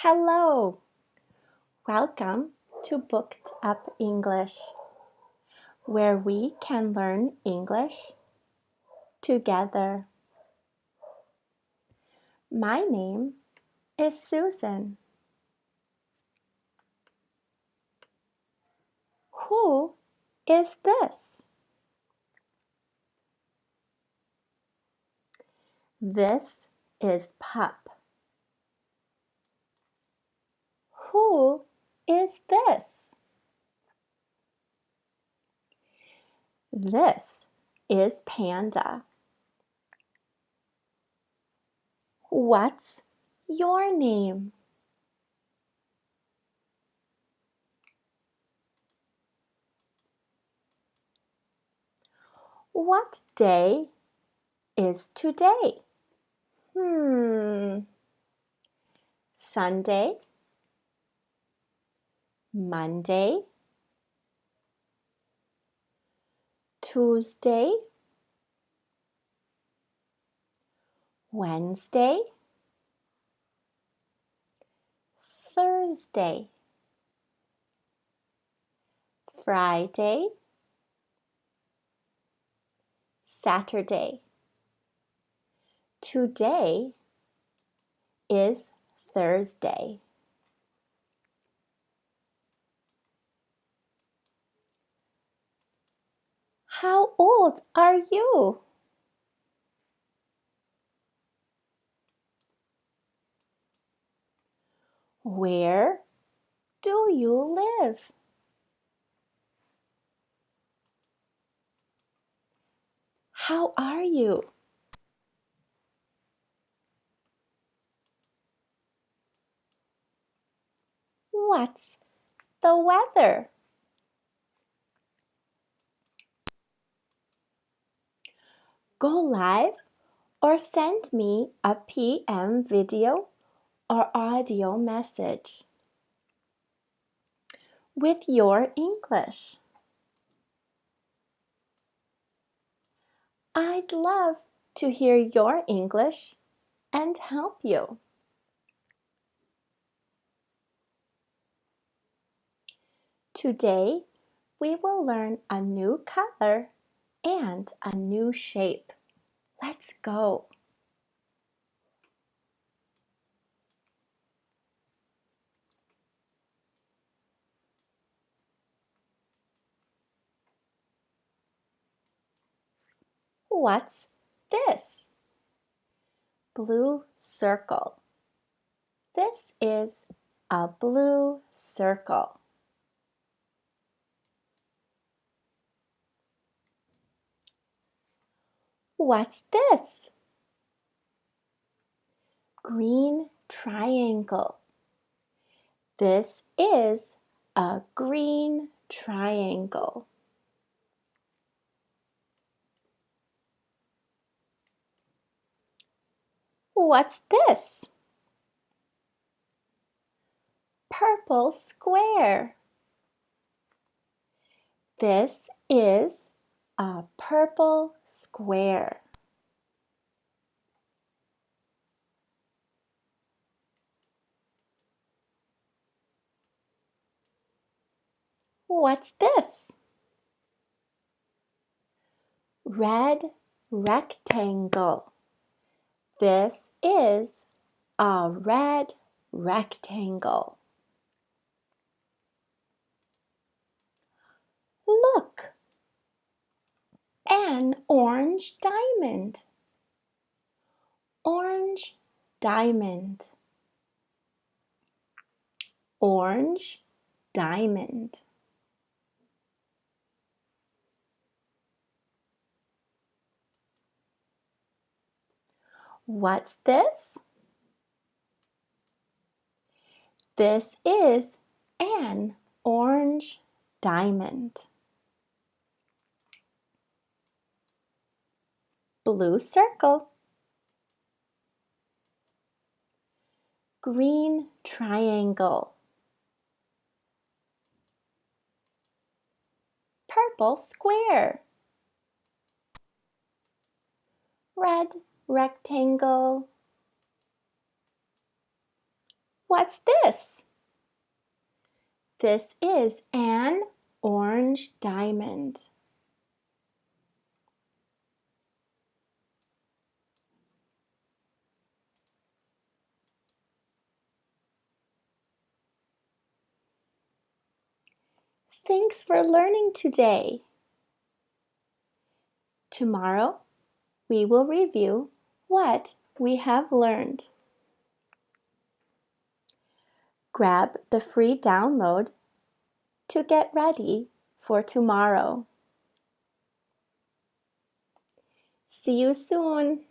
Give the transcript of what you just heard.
Hello! Welcome to Booked Up English, where we can learn English together. My name is Susan. Who is this? This is Pup. Who is this? This is Panda. What's your name? What day is today? Sunday, Monday, Tuesday, Wednesday, Thursday, Friday, Saturday. Today is Thursday. How old are you? Where do you live? How are you? What's the weather? Go live or send me a PM video or audio message with your English. I'd love to hear your English and help you. Today, we will learn a new color and a new shape. Let's go. What's this? Blue circle. This is a blue circle. What's this? Green triangle. This is a green triangle. What's this? Purple square. This is a purple square. What's this? Red rectangle. This is a red rectangle. Look! An orange diamond. Orange diamond. Orange diamond. What's this? This is an orange diamond. Blue circle. Green triangle. Purple square. Red rectangle. What's this? This is an orange diamond. Thanks for learning today. Tomorrow, we will review what we have learned. Grab the free download to get ready for tomorrow. See you soon.